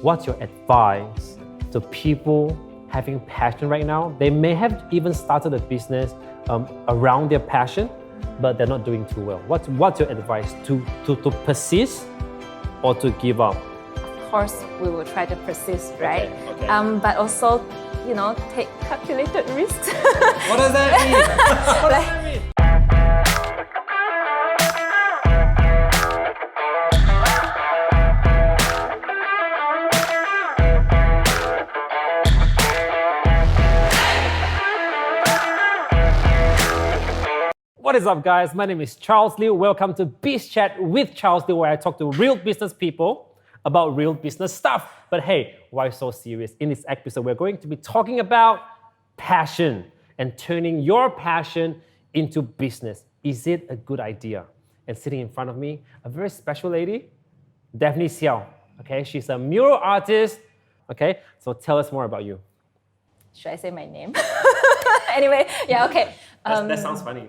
what's your advice to people having passion right now? They may have even started a business around their passion, but they're not doing too well. What's your advice to persist or to give up? Of course, we will try to persist, right? Okay. But also, take calculated risks. What does that mean? What does that mean? What is up, guys? My name is Charles Liew. Welcome to Biz Chat with Charles Liew, where I talk to real business people about real business stuff. But hey, why so serious? In this episode, we're going to be talking about passion and turning your passion into business. Is it a good idea? And sitting in front of me, a very special lady, Daphne Xiao. Okay, she's a mural artist. Okay, so tell us more about you. Should I say my name? Anyway, yeah, okay. That sounds funny.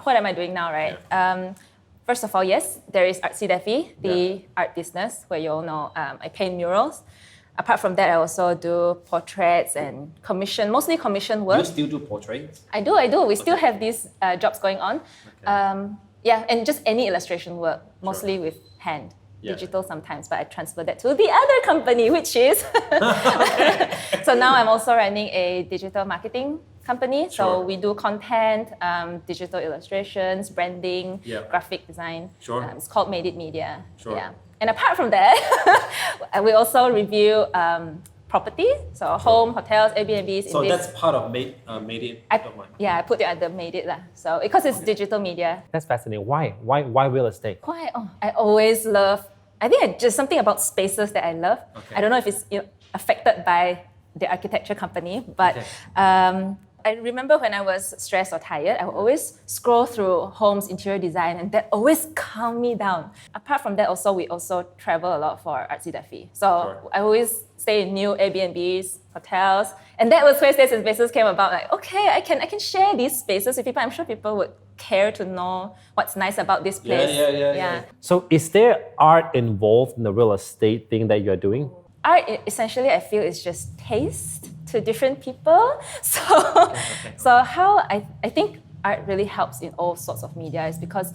What am I doing now, right? Yeah. First of all, yes, there is MYTV, the art business, where you all know I paint murals. Apart from that, I also do portraits and mostly commission work. You still do portraits? I do. We still have these jobs going on. Okay. And just any illustration work, mostly with hand. Yeah. Digital sometimes, but I transfer that to the other company, which is... So now I'm also running a digital marketing company. So we do content, digital illustrations, branding, graphic design. It's called Made It Media. Yeah. And apart from that, we also review property, so home, hotels, Airbnbs. So that's part of Made It? I put it under Made It. So because it's digital media. That's fascinating. Why real estate? I always love, I think just something about spaces that I love. Okay. I don't know if it's affected by the architecture company, but I remember when I was stressed or tired, I would always scroll through homes, interior design, and that always calmed me down. Apart from that, we also travel a lot for MYTV. So I always stay in new Airbnbs, hotels, and that was where Stays and Spaces came about. Like, okay, I can share these spaces with people. I'm sure people would care to know what's nice about this place. Yeah. So is there art involved in the real estate thing that you're doing? Art, essentially, I feel is just taste to different people. So how I think art really helps in all sorts of media is because,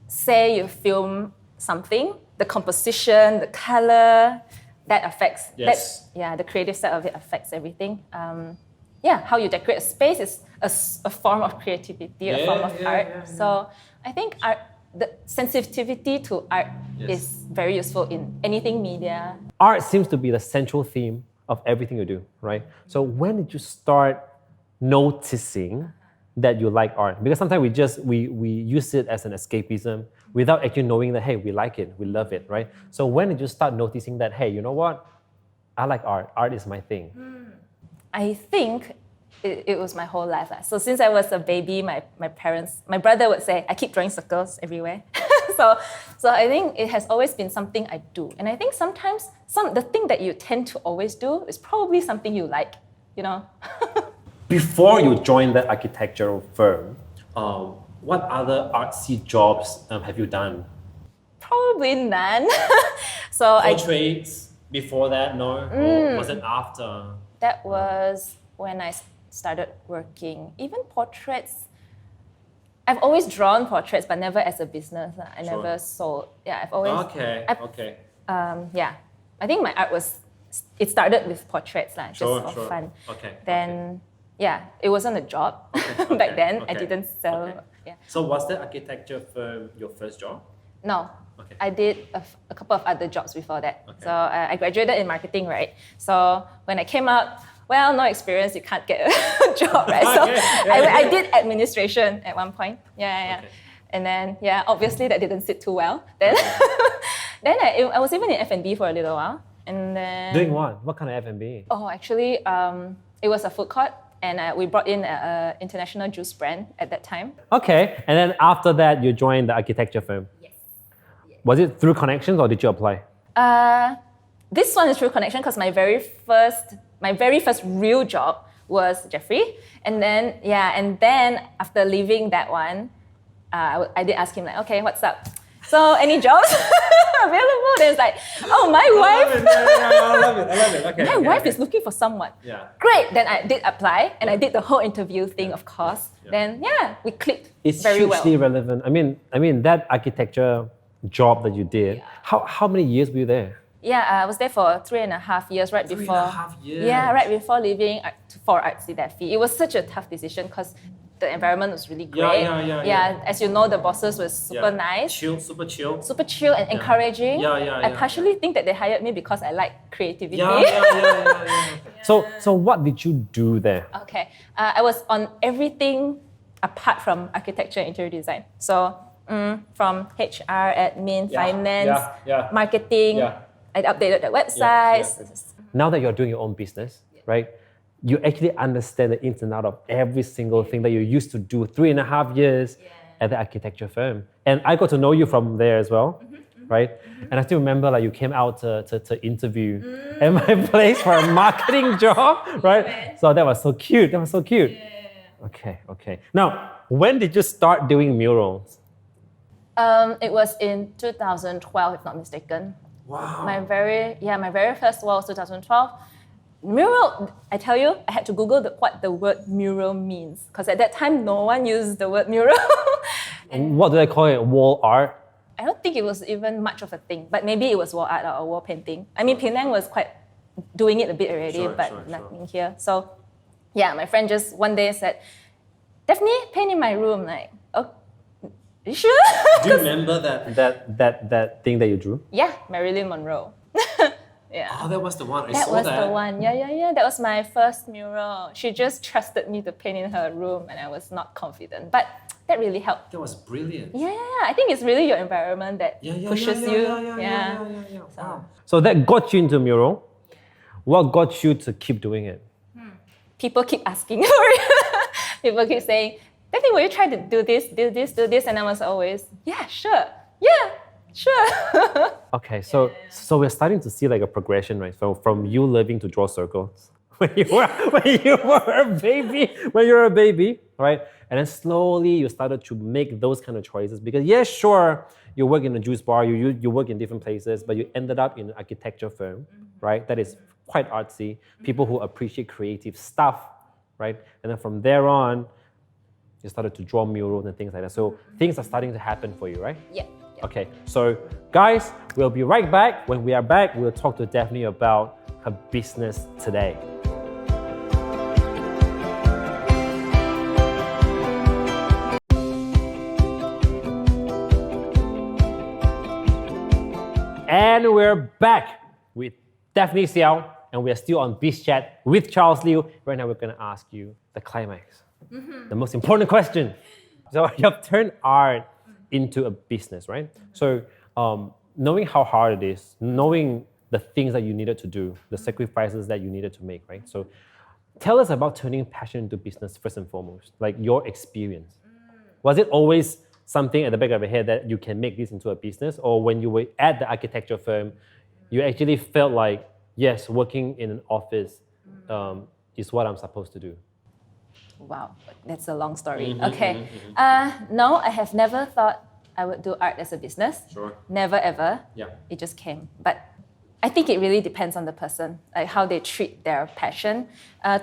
say you film something, the composition, the color, that affects, the creative side of it affects everything. How you decorate a space is a form of creativity, a form of art. So I think art, the sensitivity to art is very useful in anything media. Art seems to be the central theme of everything you do, right? So when did you start noticing that you like art? Because sometimes we use it as an escapism without actually knowing that, hey, we like it, we love it, right? So when did you start noticing that, hey, you know what? I like art. Art is my thing. I think it was my whole life. So since I was a baby, my brother would say, I keep drawing circles everywhere. So I think it has always been something I do. And I think sometimes the thing that you tend to always do is probably something you like, Before you joined the architectural firm, what other artsy jobs have you done? Probably none. So Portraits before that, no? Or was it after? That was when I started working. Even portraits, I've always drawn portraits, but never as a business. I never sold. Yeah, I've always... Okay. I think my art it started with portraits, just for fun. Okay. Then, it wasn't a job back then. I didn't sell. Okay. Yeah. So was the architecture firm your first job? No. Okay. I did a couple of other jobs before that. Okay. So I graduated in marketing, right? So when I came out, no experience, you can't get a job, right? So I did administration at one point. Okay. And then, obviously that didn't sit too well. Then, then I was even in F&B for a little while. And then... Doing what? What kind of F&B? Oh, actually, it was a food court. And we brought in an international juice brand at that time. Okay. And then after that, you joined the architecture firm? Yes. Was it through connections or did you apply? This one is through connection because my very first real job was Jeffrey. And then after leaving that one, I did ask him okay, what's up? So any jobs available? was like, oh, my wife. I love it. Okay. My wife is looking for someone. Yeah. Great. Then I did apply and I did the whole interview thing, of course. Yeah. Then we clicked It's very well. hugely relevant. I mean that architecture job that you did. How many years were you there? Yeah, I was there for 3.5 years right before. 3.5 years. Yeah, right before leaving for Artsy that fee. It was such a tough decision because the environment was really great. Yeah. As you know, the bosses were super nice. Super chill. Super chill and encouraging. I Yeah. partially think that they hired me because I like creativity. So what did you do there? Okay, I was on everything apart from architecture and interior design. So from HR, admin, finance, marketing. I updated the websites. Now that you're doing your own business, right? You actually understand the ins and outs of every single thing that you used to do 3.5 years at the architecture firm. And I got to know you from there as well, right? And I still remember like you came out to interview at my place for a marketing job, right? So that was so cute. Okay. Now, when did you start doing murals? It was in 2012, if not mistaken. Wow. My very first wall was 2012. Mural, I tell you, I had to Google what the word mural means because at that time no one used the word mural. What do they call it? Wall art? I don't think it was even much of a thing, but maybe it was wall art or wall painting. I mean, Penang was quite doing it a bit already, but nothing here. So, my friend just one day said, "Daphne, paint in my room." Like, oh, you sure? Do you remember that thing that you drew? Yeah, Marilyn Monroe. Yeah. Oh, that was the one. That was the one. Yeah. That was my first mural. She just trusted me to paint in her room, and I was not confident. But that really helped. That was brilliant. Yeah. I think it's really your environment that pushes you. So that got you into mural. What got you to keep doing it? People keep asking for it. People keep saying, "Daphne, will you try to do this?" And I was always, "Yeah, sure. Yeah, sure." Okay, so we're starting to see like a progression, right? So from you learning to draw circles when you were a baby, right? And then slowly you started to make those kind of choices because sure, you work in a juice bar, you work in different places, but you ended up in an architecture firm, right? That is quite artsy. People who appreciate creative stuff, right? And then from there on, you started to draw murals and things like that. So things are starting to happen for you, right? Yeah. Okay, so guys, we'll be right back. When we are back, we'll talk to Daphne about her business today. And we're back with Daphne Xiao, and we're still on Biz Chat with Charles Liew. Right now, we're going to ask you the climax, the most important question. So you've turned art into a business, right? So knowing how hard it is, knowing the things that you needed to do, the sacrifices that you needed to make, right? So tell us about turning passion into business first and foremost, like your experience. Was it always something at the back of your head that you can make this into a business? Or when you were at the architecture firm, you actually felt like, yes, working in an office is what I'm supposed to do? Wow, that's a long story. Okay. No, I have never thought I would do art as a business. Sure. Never ever. Yeah. It just came. But I think it really depends on the person, like how they treat their passion.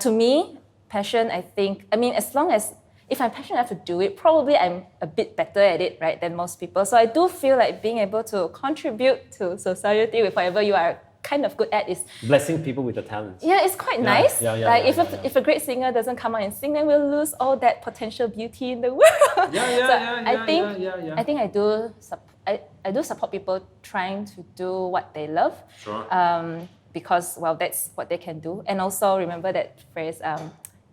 To me, passion, as long as, if I'm passionate enough to do it, probably I'm a bit better at it, right, than most people. So I do feel like being able to contribute to society with whatever you are kind of good at is blessing people with the talents. Yeah, it's quite nice. If a great singer doesn't come out and sing, then we'll lose all that potential beauty in the world. I think I do support people trying to do what they love. Sure. Because that's what they can do. And also remember that phrase.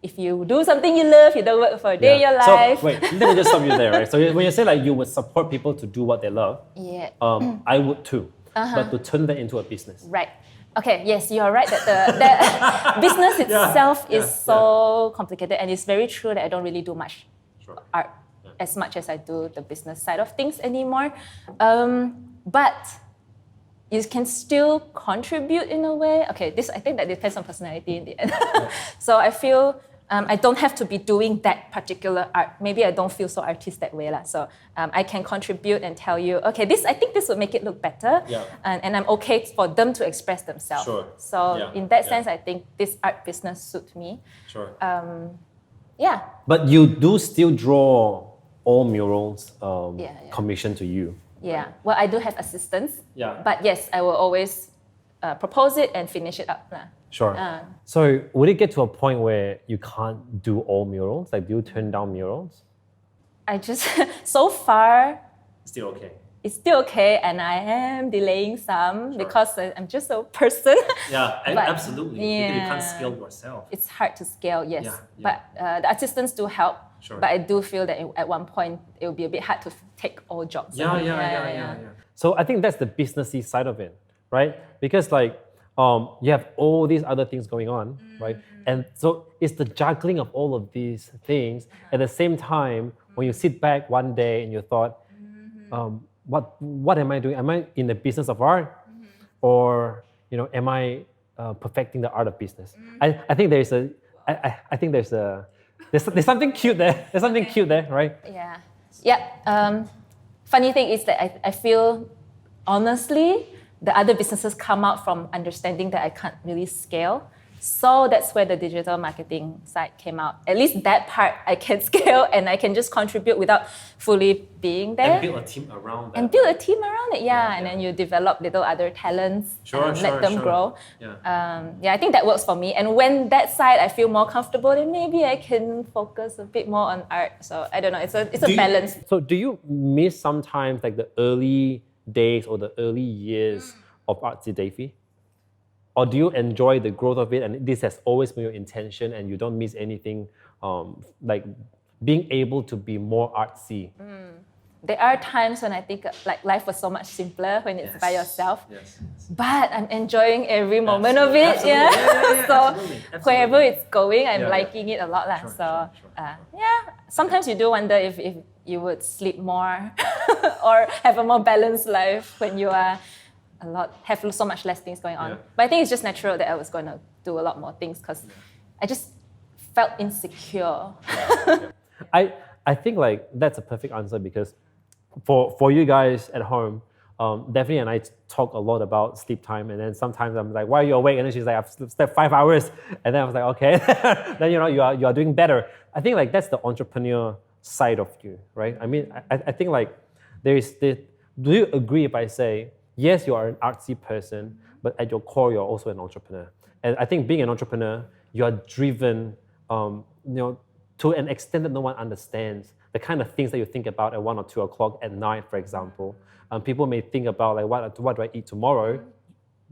If you do something you love, you don't work for a day in your life. So wait, let me just stop you there, right? So when you say like you would support people to do what they love, I would too. But to turn that into a business. Right. Okay, yes, you're right that the business itself is so complicated, and it's very true that I don't really do much art as much as I do the business side of things anymore. But you can still contribute in a way. Okay, I think that depends on personality in the end. So I feel I don't have to be doing that particular art. Maybe I don't feel so artist that way. So I can contribute and tell you, okay, I think this would make it look better. Yeah. And I'm okay for them to express themselves. Sure. So Yeah. in that Yeah. sense, I think this art business suits me. Sure. Yeah. But you do still draw all murals Yeah. commissioned to you. Yeah. Well, I do have assistants. Yeah. But yes, I will always propose it and finish it up. Sure. So would it get to a point where you can't do all murals? Like, do you turn down murals? I just, so far, Still okay. it's still okay, and I am delaying some because I'm just a person. Yeah, But- absolutely. Because you can't yeah. scale yourself. It's hard to scale, yes. Yeah, yeah. But the assistants do help. Sure. But I do feel that at one point it will be a bit hard to take all jobs. Yeah. So I think that's the businessy side of it, right? Because like you have all these other things going on, right? And so it's the juggling of all of these things at the same time when you sit back one day and you thought, what am I doing? Am I in the business of art, or am I perfecting the art of business? I think there's something cute there. There's something cute there, right? Yeah. Yeah. Funny thing is that I feel, honestly, the other businesses come out from understanding that I can't really scale. So that's where the digital marketing side came out. At least that part I can scale and I can just contribute without fully being there. And build a team around that. And build a team around it, Yeah, and yeah. then you develop little other talents and Sure, let them sure. grow. Yeah. I think that works for me. And when that side I feel more comfortable, then maybe I can focus a bit more on art. So I don't know. It's a balance. So do you miss sometimes like the early days or the early years of Artsy Davy? Or do you enjoy the growth of it and this has always been your intention and you don't miss anything, like being able to be more artsy? There are times when I think like life was so much simpler when it's by yourself. Yes. But I'm enjoying every moment of it. Absolutely. Yeah. So Absolutely. wherever it's going, I'm Yeah. liking it a lot. Sure, So sure. yeah, sometimes you do wonder if you would sleep more or have a more balanced life when you are have so much less things going on. Yeah. But I think it's just natural that I was going to do a lot more things because I just felt insecure. I think like that's a perfect answer because for you guys at home, Daphne and I talk a lot about sleep time, and then sometimes I'm like, "Why are you awake?" And then she's like, "I've slept 5 hours," and then I was like, "Okay." Then you are doing better. I think like that's the entrepreneur side of you, right? I mean, I think like there is this. Do you agree if I say yes, you are an artsy person, but at your core you're also an entrepreneur? And I think being an entrepreneur, you are driven, to an extent that no one understands. The kind of things that you think about at 1 or 2 o'clock at night, for example. People may think about like, what do I eat tomorrow?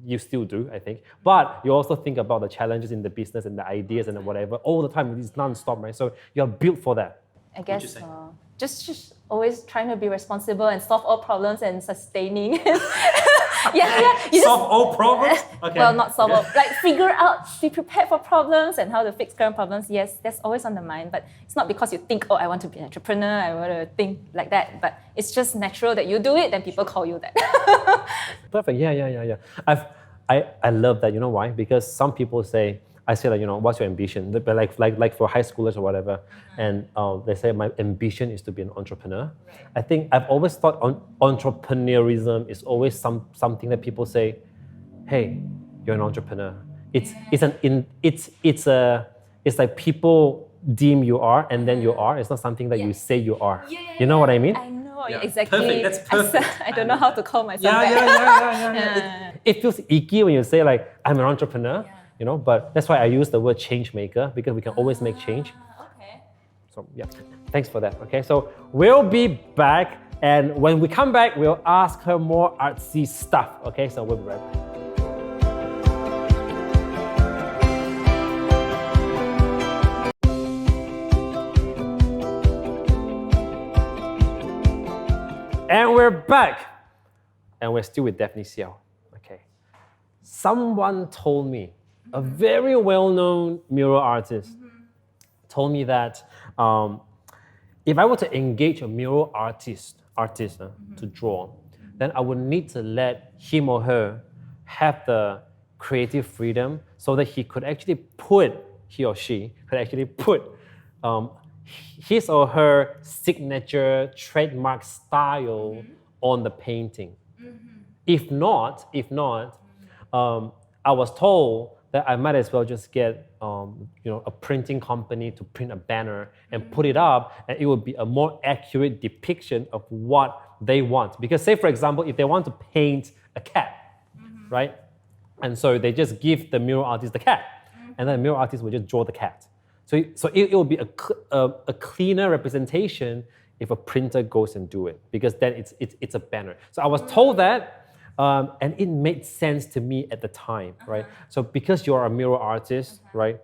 You still do, I think. But you also think about the challenges in the business and the ideas and the whatever all the time. It's non-stop, right? So you're built for that. I guess you say? just always trying to be responsible and solve all problems and sustaining. You Solve all problems? Okay. Well, not solve all, like figure out, be prepared for problems and how to fix current problems. Yes, that's always on the mind, but it's not because you think, I want to be an entrepreneur, I want to think like that, but it's just natural that you do it, then people call you that. Perfect. Yeah. I love that. You know why? Because some people say, I say like, what's your ambition? But like for high schoolers or whatever, and they say my ambition is to be an entrepreneur. Right. I think I've always thought entrepreneurism is always something that people say, hey, you're an entrepreneur. It's like people deem you are and then you are. It's not something that you say you are. You know what I mean? I know, Yeah. exactly. Perfect, that's perfect. I don't know how to call myself that. Yeah. It feels icky when you say like, I'm an entrepreneur. But that's why I use the word change maker because we can always make change. Okay. So yeah, thanks for that. Okay, so we'll be back, and when we come back, we'll ask her more artsy stuff. Okay, so we'll be right back. And we're back, and we're still with Daphne Xiao. Okay, someone told me, a very well-known mural artist, told me that if I were to engage a mural artist to draw, then I would need to let him or her have the creative freedom so that he could actually put he or she could actually put his or her signature trademark style on the painting. If not, I was told that I might as well just get a printing company to print a banner and put it up, and it would be a more accurate depiction of what they want. Because say, for example, if they want to paint a cat, right? And so they just give the mural artist the cat, and then the mural artist will just draw the cat. So it will be a cleaner representation if a printer goes and do it, because then it's a banner. So I was told that, and it made sense to me at the time, right? So because you're a mural artist, right,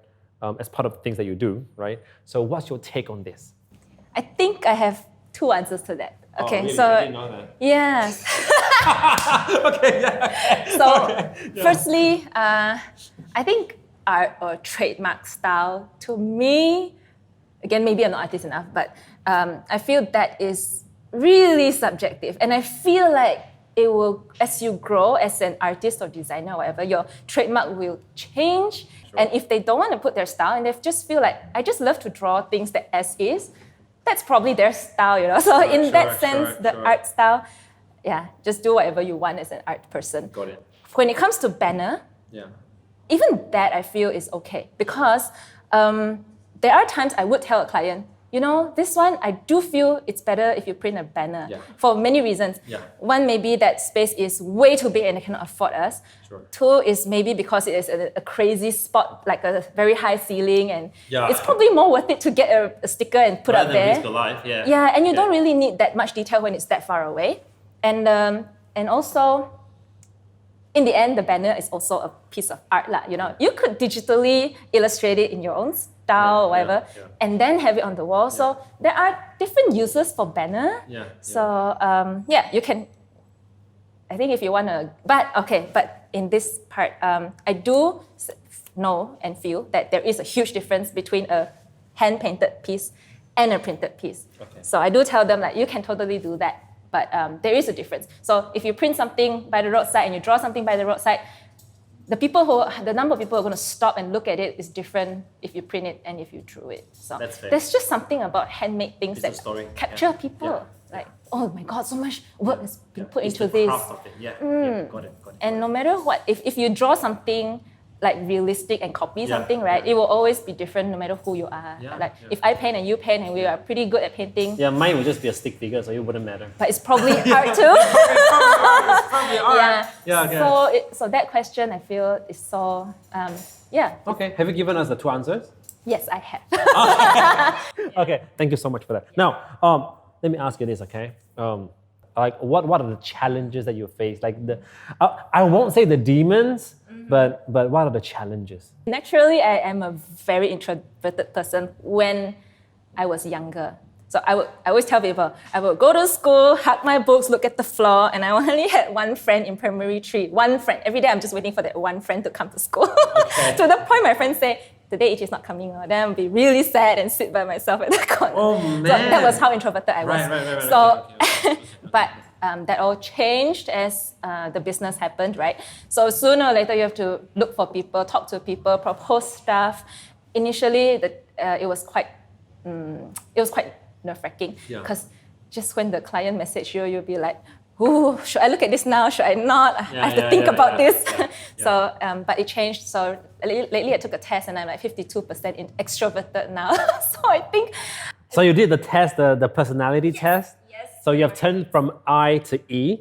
as part of the things that you do, right? So what's your take on this? I think I have two answers to that. Okay, really? so I didn't know that. yes. Okay, yeah. So Okay, yeah. firstly, I think art or trademark style, to me, again, maybe I'm not artist enough, but I feel that is really subjective. And I feel like it will, as you grow as an artist or designer or whatever, your trademark will change. Sure. And if they don't want to put their style and they just feel like, I just love to draw things that as is, that's probably their style, you know. So in that sense, the art style, yeah, just do whatever you want as an art person. Got it. When it comes to banner, even that I feel is okay, because there are times I would tell a client, you know, this one, I do feel it's better if you print a banner for many reasons. One, maybe that space is way too big and they cannot afford us. Sure. Two is maybe because it is a crazy spot, like a very high ceiling, and it's probably more worth it to get a sticker and put up there. Risk the life, and you don't really need that much detail when it's that far away. And also, in the end, the banner is also a piece of art, you know. You could digitally illustrate it in your own style or whatever, and then have it on the wall. So there are different uses for banner. So you can. I think if you want to, but in this part, I do know and feel that there is a huge difference between a hand-painted piece and a printed piece. So I do tell them like, you can totally do that. But there is a difference. So if you print something by the roadside and you draw something by the roadside, the number of people who are going to stop and look at it is different if you print it and if you drew it. So there's just something about handmade things that capture people. Like, oh my God, so much work has been put into this. Got it. And no matter what, if you draw something like realistic and copy something, right? It will always be different no matter who you are. If I paint and you paint and we are pretty good at painting. Yeah, mine would just be a stick figure, so it wouldn't matter. But it's probably art too. It's probably art. So that question I feel is so, Okay, have you given us the two answers? Yes, I have. Okay, thank you so much for that. Now, let me ask you this, okay? Like, what are the challenges that you face? Like I won't say the demons, but what are the challenges? Naturally, I am a very introverted person when I was younger. So I always tell people, I would go to school, hug my books, look at the floor, and I only had one friend in primary 3. One friend. Every day I'm just waiting for that one friend to come to school. To the point my friends say, today Ichi's not coming, then I'll be really sad and sit by myself at the corner. Oh man. So that was how introverted I was. Right. So, but that all changed as the business happened, right? So sooner or later you have to look for people, talk to people, propose stuff. Initially, it was quite nerve-wracking because just when the client message you, you'll be like, ooh, should I look at this now? Should I not? I have to think about this. So, but it changed. So lately I took a test and I'm like 52% extroverted now. So I think... So you did the test, the personality test? Yes. So you have turned from I to E?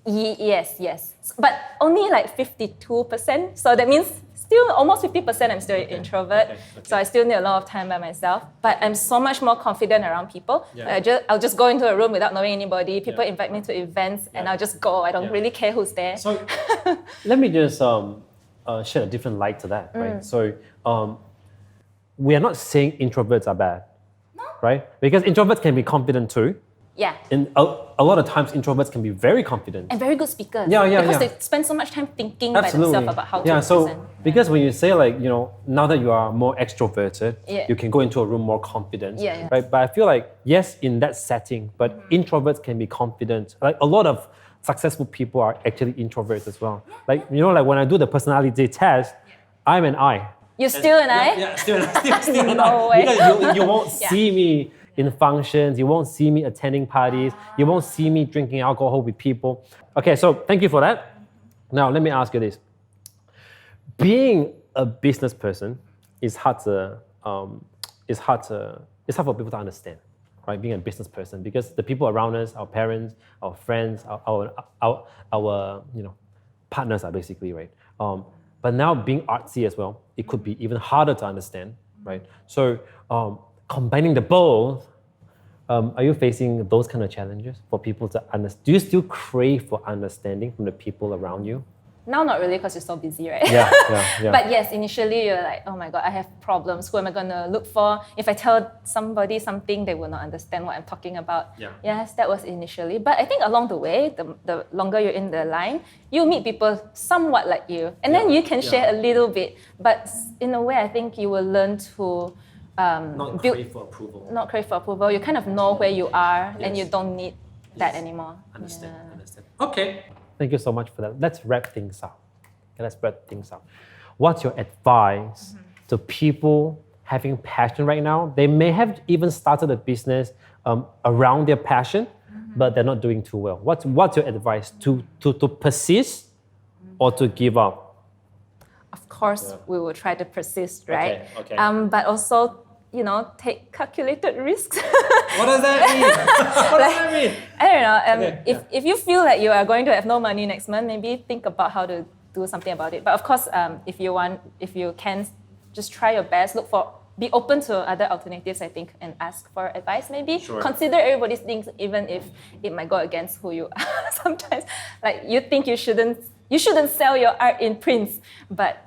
Yes. But only like 52%. So that means still almost 50% I'm still an introvert. So I still need a lot of time by myself. But I'm so much more confident around people. I'll just go into a room without knowing anybody. People invite me to events and I'll just go. I don't really care who's there. So let me just shed a different light to that, right? So we are not saying introverts are bad, right? Because introverts can be confident too. Yeah. And a lot of times introverts can be very confident. And very good speakers. Yeah. Because they spend so much time thinking by themselves about how to present. So because when you say like, you know, now that you are more extroverted, you can go into a room more confident. Right? But I feel like, yes, in that setting, but introverts can be confident. Like a lot of successful people are actually introverts as well. Like, you know, like when I do the personality test, I'm an I. You still and I? Yeah, still and No I. way. Because you won't Yeah. see me in functions, you won't see me attending parties, you won't see me drinking alcohol with people. Okay, so thank you for that. Now let me ask you this. Being a business person is hard it's hard for people to understand, right? Being a business person, because the people around us, our parents, our friends, our partners are basically, right? But now being artsy as well, it could be even harder to understand, right? So combining the both, are you facing those kind of challenges for people to understand? Do you still crave for understanding from the people around you? Now not really because you're so busy, right? Yeah. But yes, initially you're like, oh my God, I have problems. Who am I going to look for? If I tell somebody something, they will not understand what I'm talking about. Yeah. Yes, that was initially. But I think along the way, the longer you're in the line, you meet people somewhat like you. And then you can share a little bit. But in a way, I think you will learn to Not crave for approval. Not crave for approval. You kind of know where you are and you don't need that anymore. Understand. Okay. Thank you so much for that. Let's wrap things up. Okay, let's wrap things up. What's your advice to people having passion right now? They may have even started a business around their passion, but they're not doing too well. What's your advice to persist or to give up? Of course, we will try to persist, right? Okay. But also, take calculated risks. What does that mean? What does that mean? I don't know. If you feel like you are going to have no money next month, maybe think about how to do something about it. But of course, if you can, just try your best. Be open to other alternatives, I think, and ask for advice maybe. Sure. Consider everybody's things, even if it might go against who you are. Sometimes, like you think you shouldn't sell your art in prints, but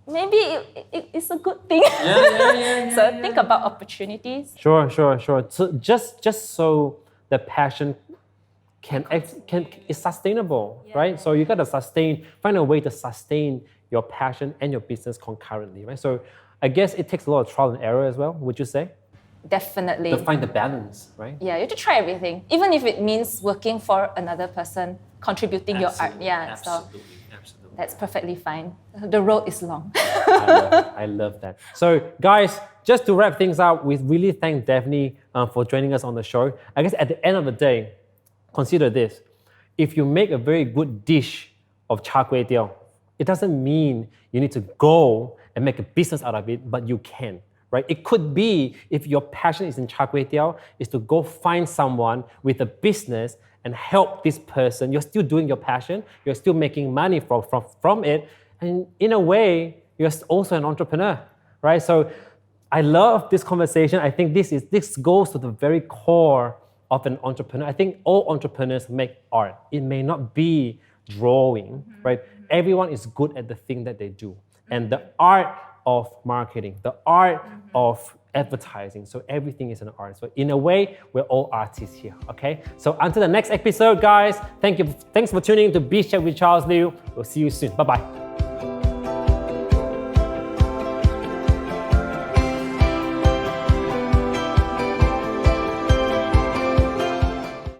maybe it's a good thing. So think about opportunities. Sure. So just so the passion is sustainable, right? So you gotta find a way to sustain your passion and your business concurrently, right? So I guess it takes a lot of trial and error as well, would you say? Definitely. To find the balance, right? Yeah, you have to try everything, even if it means working for another person, contributing your art. Yeah, Absolutely. that's perfectly fine. The road is long. I love that. So guys, just to wrap things up, we really thank Daphne for joining us on the show. I guess at the end of the day, consider this. If you make a very good dish of char kway teow, it doesn't mean you need to go and make a business out of it, but you can, right? It could be, if your passion is in char kway teow, is to go find someone with a business and help this person. You're still doing your passion, you're still making money from it, and in a way, you're also an entrepreneur, right? So I love this conversation. I think this goes to the very core of an entrepreneur. I think all entrepreneurs make art. It may not be drawing, right? Everyone is good at the thing that they do. And the art of marketing, the art of advertising. So everything is an art. So in a way, we're all artists here, okay? So until the next episode, guys, thanks for tuning in to Beach Chat with Charles Liew. We'll see you soon. Bye-bye.